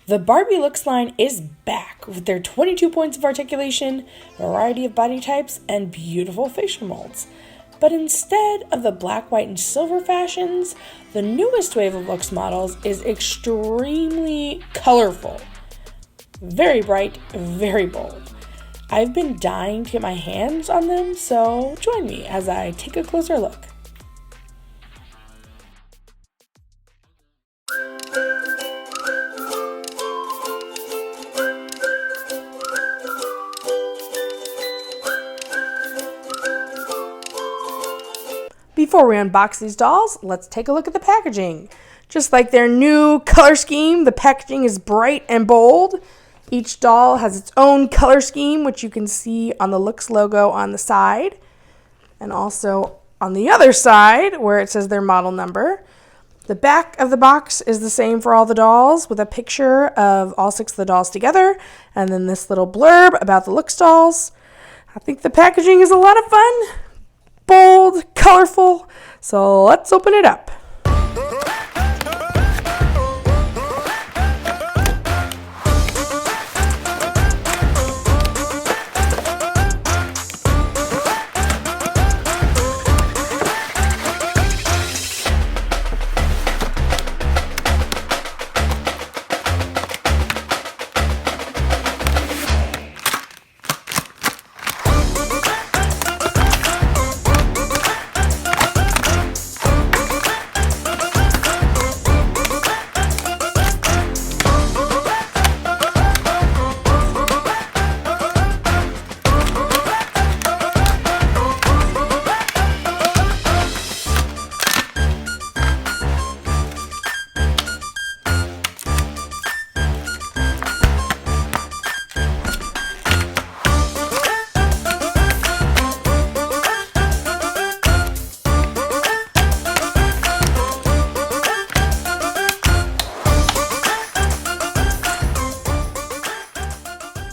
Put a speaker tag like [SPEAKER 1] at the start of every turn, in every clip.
[SPEAKER 1] The Barbie Looks line is back with their 22 points of articulation, variety of body types, and beautiful facial molds. But instead of the black, white, and silver fashions, the newest wave of Looks models is extremely colorful. Very bright, very bold. I've been dying to get my hands on them, so join me as I take a closer look. Before we unbox these dolls, let's take a look at the packaging. Just like their new color scheme, the packaging is bright and bold. Each doll has its own color scheme, which you can see on the Looks logo on the side. And also on the other side, where it says their model number. The back of the box is the same for all the dolls, with a picture of all 6 of the dolls together. And then this little blurb about the Looks dolls. I think the packaging is a lot of fun. Bold, colorful, so let's open it up.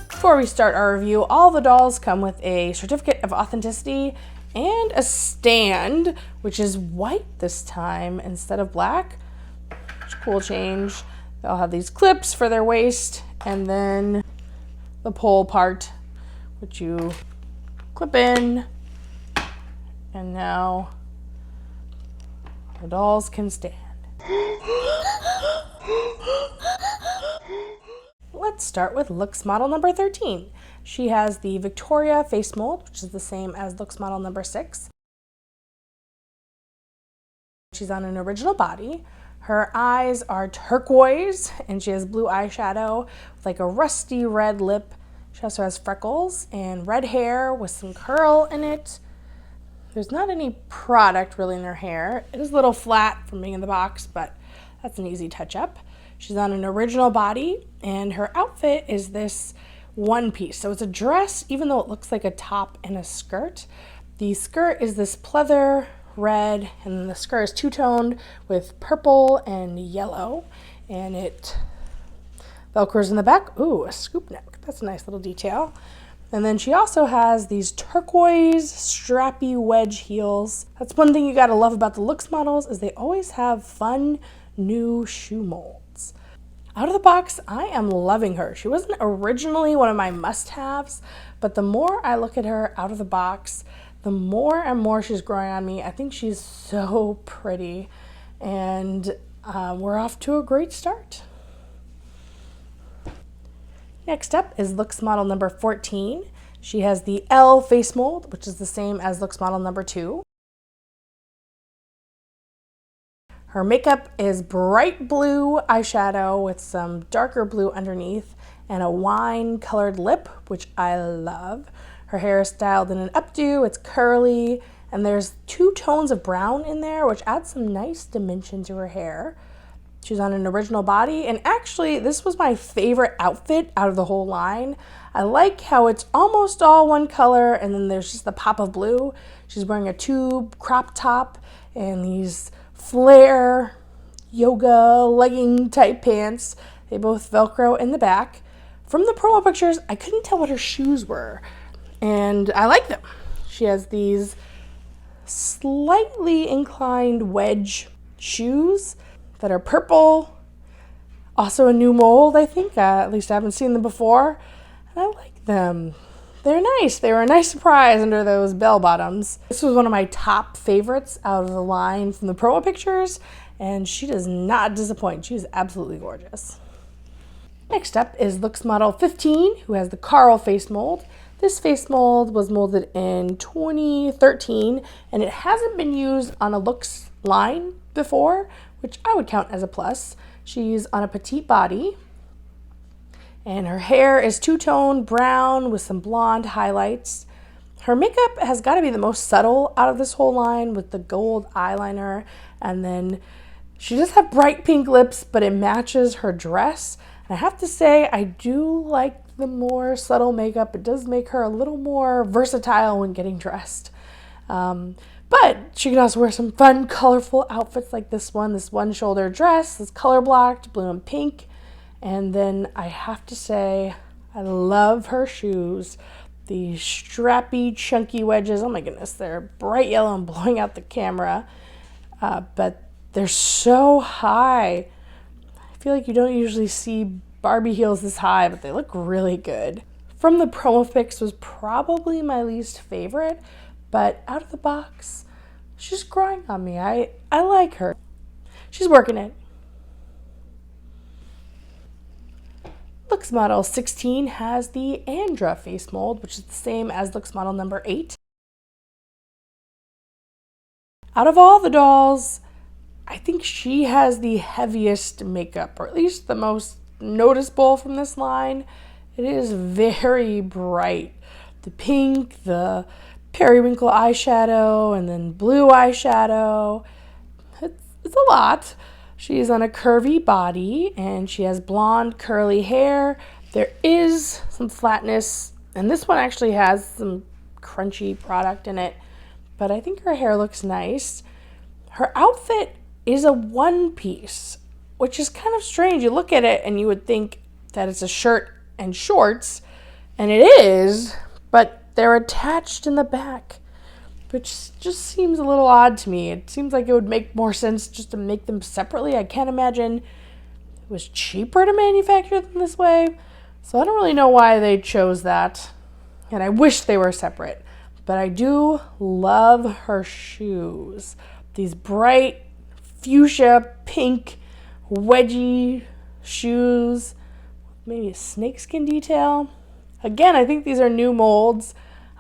[SPEAKER 1] Before we start our review, all the dolls come with a certificate of authenticity and a stand, which is white this time instead of black. Cool change. They'll have these clips for their waist, and then the pole part, which you clip in, and now the dolls can stand. Let's start with Looks model number 13. She has the Victoria face mold, which is the same as Looks model number 6. She's on an original body. Her eyes are turquoise, and she has blue eyeshadow with like a rusty red lip. She also has freckles and red hair with some curl in it. There's not any product really in her hair. It is a little flat from being in the box, but that's an easy touch-up. She's on an original body, and her outfit is this one piece. So it's a dress, even though it looks like a top and a skirt. The skirt is this pleather red, and then the skirt is two-toned with purple and yellow, and it velcros in the back. Ooh, a scoop neck. That's a nice little detail. And then she also has these turquoise strappy wedge heels. That's one thing you gotta love about the Looks models, is they always have fun new shoe molds. Out of the box, I am loving her. She wasn't originally one of my must-haves, but the more I look at her out of the box, the more and more she's growing on me. I think she's so pretty, and we're off to a great start. Next up is Looks model number 14. She has the L face mold, which is the same as Looks model number 2. Her makeup is bright blue eyeshadow with some darker blue underneath and a wine colored lip, which I love. Her hair is styled in an updo, it's curly, and there's 2 tones of brown in there, which adds some nice dimension to her hair. She's on an original body, and actually this was my favorite outfit out of the whole line. I like how it's almost all one color, and then there's just the pop of blue. She's wearing a tube crop top and these flare yoga legging type pants. They both Velcro in the back. From the promo pictures, I couldn't tell what her shoes were, and I like them. She has these slightly inclined wedge shoes that are purple. Also a new mold, I think. At least I haven't seen them before. And I like them. They're nice. They were a nice surprise under those bell bottoms. This was one of my top favorites out of the line from the promo pictures, and she does not disappoint. She is absolutely gorgeous. Next up is Looks Model 15, who has the Carl face mold. This face mold was molded in 2013, and it hasn't been used on a Looks line before, which I would count as a plus. She's on a petite body, and her hair is two-tone brown with some blonde highlights. Her makeup has got to be the most subtle out of this whole line with the gold eyeliner, and then she does have bright pink lips, but it matches her dress. And I have to say, I do like the more subtle makeup. It does make her a little more versatile when getting dressed. But she can also wear some fun, colorful outfits like this one shoulder dress that's color blocked, blue and pink. And then I have to say, I love her shoes. These strappy, chunky wedges. Oh my goodness, they're bright yellow and blowing out the camera. But they're so high. I feel like you don't usually see Barbie heels this high, but they look really good. From the promo pics was probably my least favorite, but out of the box, she's growing on me. I like her. She's working it. Looks Model 16 has the Andra face mold, which is the same as Looks Model number 8. Out of all the dolls, I think she has the heaviest makeup, or at least the most noticeable from this line. It is very bright. The pink, the periwinkle eyeshadow, and then blue eyeshadow. It's a lot. She's on a curvy body, and she has blonde curly hair. There is some flatness, and this one actually has some crunchy product in it, but I think her hair looks nice. Her outfit is a one piece, which is kind of strange. You look at it and you would think that it's a shirt and shorts, and it is, but they're attached in the back, which just seems a little odd to me. It seems like it would make more sense just to make them separately. I can't imagine it was cheaper to manufacture them this way, so I don't really know why they chose that, and I wish they were separate. But I do love her shoes. These bright fuchsia pink wedgie shoes, maybe a snakeskin detail. Again, I think these are new molds.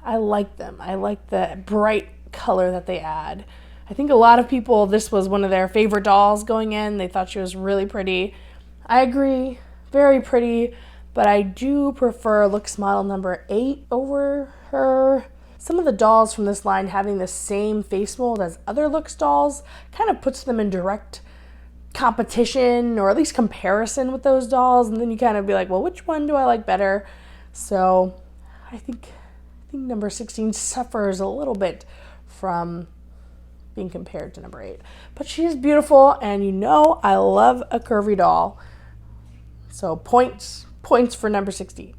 [SPEAKER 1] I like them. I like the bright color that they add. I think a lot of people, this was one of their favorite dolls going in. They thought she was really pretty. I agree, very pretty, but I do prefer Looks Model number 8 over her. Some of the dolls from this line having the same face mold as other Looks dolls kind of puts them in direct competition, or at least comparison with those dolls, and then you kind of be like, well, which one do I like better? So I think number 16 suffers a little bit from being compared to number 8. But she is beautiful, and you know I love a curvy doll. So points for number 16.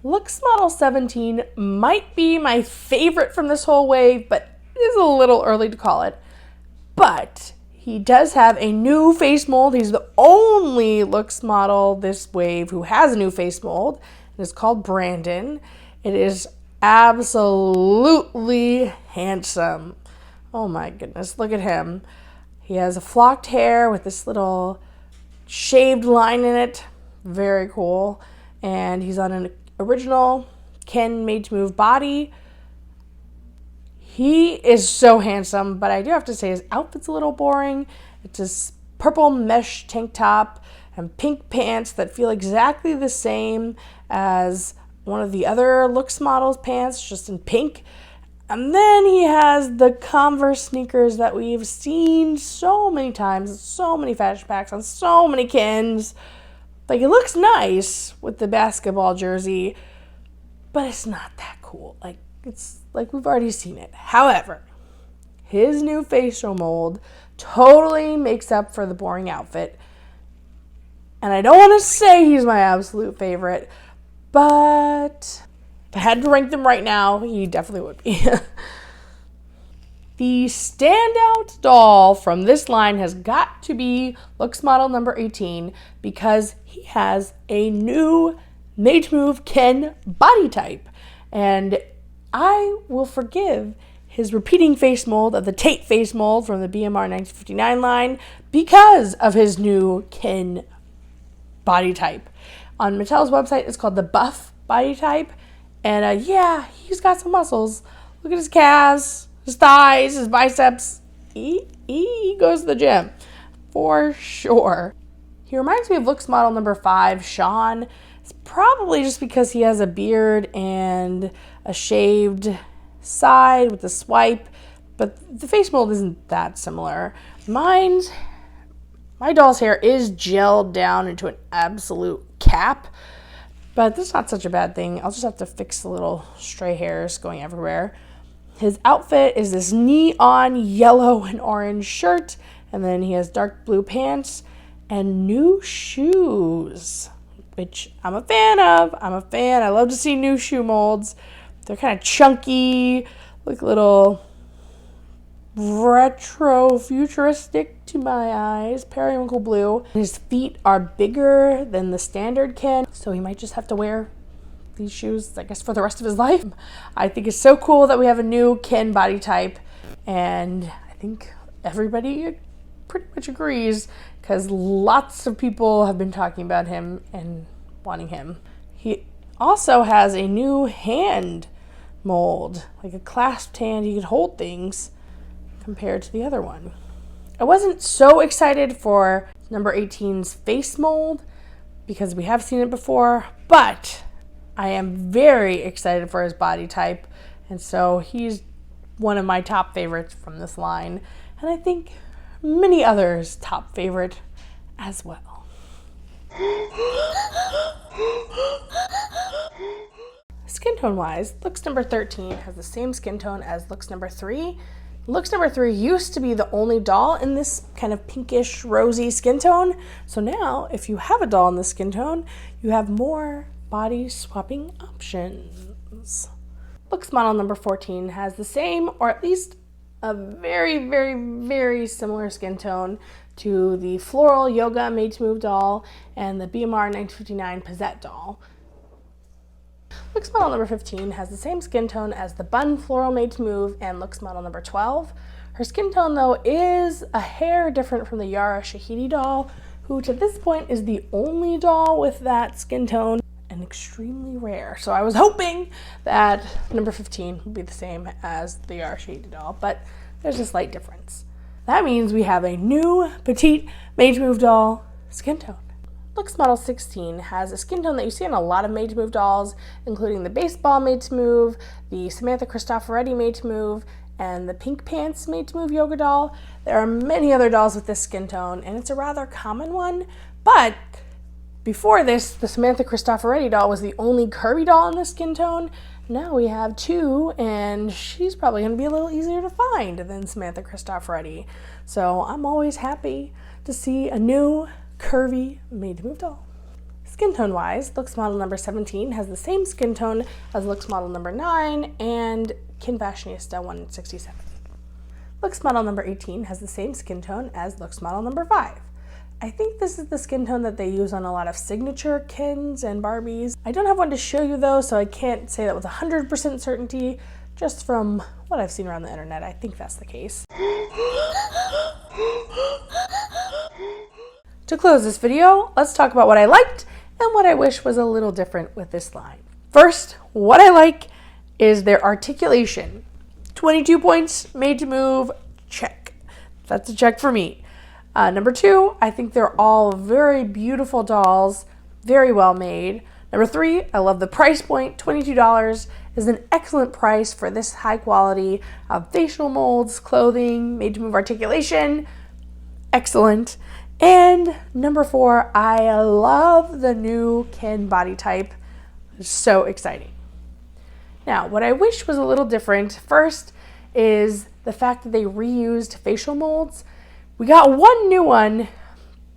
[SPEAKER 1] Looks Model 17 might be my favorite from this whole wave, but it is a little early to call it. But he does have a new face mold. He's the only Looks model this wave who has a new face mold. It's called Brandon. It is absolutely handsome. Oh my goodness, look at him. He has a flocked hair with this little shaved line in it. Very cool. And he's on an original Ken Made to Move body. He is so handsome, but I do have to say his outfit's a little boring. It's this purple mesh tank top and pink pants that feel exactly the same as one of the other Looks models' pants, just in pink. And then he has the Converse sneakers that we've seen so many times, so many fashion packs on so many Kens. Like, it looks nice with the basketball jersey, but it's not that cool. Like, it's like we've already seen it. However, his new facial mold totally makes up for the boring outfit. And I don't want to say he's my absolute favorite, but if I had to rank them right now, he definitely would be. The standout doll from this line has got to be Looks model number 18 because he has a new Made to Move Ken body type. And I will forgive his repeating face mold of the Tate face mold from the BMR 1959 line because of his new Ken body type. On Mattel's website, it's called the Buff body type. And yeah, he's got some muscles. Look at his calves, his thighs, his biceps. He goes to the gym for sure. He reminds me of Looks model number 5, Sean. It's probably just because he has a beard and a shaved side with a swipe, but the face mold isn't that similar. My doll's hair is gelled down into an absolute cap, but that's not such a bad thing. I'll just have to fix the little stray hairs going everywhere. His outfit is this neon yellow and orange shirt, and then he has dark blue pants and new shoes, which I'm a fan of. I love to see new shoe molds. They're kind of chunky, like little retro futuristic to my eyes, periwinkle blue. His feet are bigger than the standard Ken, so he might just have to wear these shoes, I guess, for the rest of his life. I think it's so cool that we have a new Ken body type, and I think everybody pretty much agrees because lots of people have been talking about him and wanting him. He also has a new hand mold, like a clasped hand. He could hold things compared to the other one. I wasn't so excited for number 18's face mold because we have seen it before, but I am very excited for his body type, and so he's one of my top favorites from this line, and I think many others' top favorite as well. Skin tone wise, Looks number 13 has the same skin tone as Looks number 3. Looks number 3 used to be the only doll in this kind of pinkish rosy skin tone. So now if you have a doll in this skin tone, you have more body swapping options. Looks model number 14 has the same, or at least a very, very, very similar skin tone to the Floral Yoga Made to Move doll and the BMR 1959 Pizzette doll. Looks model number 15 has the same skin tone as the Bun Floral Made to Move and Looks model number 12. Her skin tone, though, is a hair different from the Yara Shahidi doll, who to this point is the only doll with that skin tone and extremely rare. So I was hoping that number 15 would be the same as the Yara Shahidi doll, but there's a slight difference. That means we have a new petite Made to Move doll skin tone. Looks model 16 has a skin tone that you see in a lot of Made to Move dolls, including the baseball Made to Move, the Samantha Cristoforetti Made to Move, and the Pink Pants Made to Move yoga doll. There are many other dolls with this skin tone, and it's a rather common one, but before this, the Samantha Cristoforetti doll was the only curvy doll in this skin tone. Now we have two, and she's probably going to be a little easier to find than Samantha Cristoforetti. So I'm always happy to see a new curvy Made to Move doll. Skin tone wise, Looks model number 17 has the same skin tone as Looks model number 9 and Kin Fashionista 167. Looks model number 18 has the same skin tone as Looks model number 5. I think this is the skin tone that they use on a lot of signature Kens and Barbies. I don't have one to show you though, so I can't say that with 100% certainty. Just from what I've seen around the internet, I think that's the case. To close this video, let's talk about what I liked and what I wish was a little different with this line. First, what I like is their articulation. 22 points, Made to Move, check. That's a check for me. Number 2, I think they're all very beautiful dolls, very well made. Number 3, I love the price point. $22 is an excellent price for this high quality of facial molds, clothing, Made to Move articulation. Excellent. And number 4, I love the new Ken body type. It's so exciting. Now, what I wish was a little different, first, is the fact that they reused facial molds. We got one new one,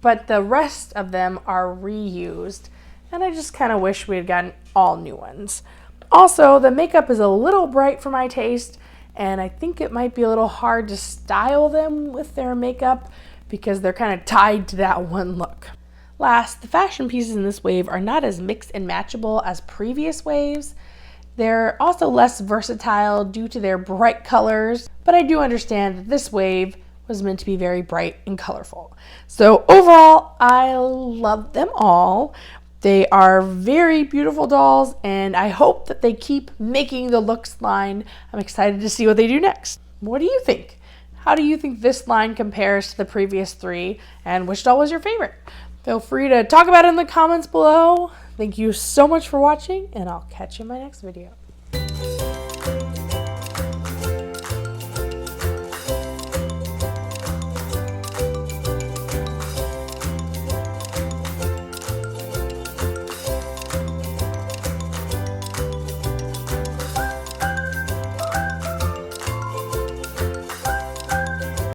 [SPEAKER 1] but the rest of them are reused, and I just kind of wish we had gotten all new ones. Also, the makeup is a little bright for my taste, and I think it might be a little hard to style them with their makeup because they're kind of tied to that one look. Last, the fashion pieces in this wave are not as mixed and matchable as previous waves. They're also less versatile due to their bright colors, but I do understand that this wave was meant to be very bright and colorful. So overall, I love them all. They are very beautiful dolls, and I hope that they keep making the Looks line. I'm excited to see what they do next. What do you think? How do you think this line compares to the previous 3, and which doll was your favorite? Feel free to talk about it in the comments below. Thank you so much for watching, and I'll catch you in my next video.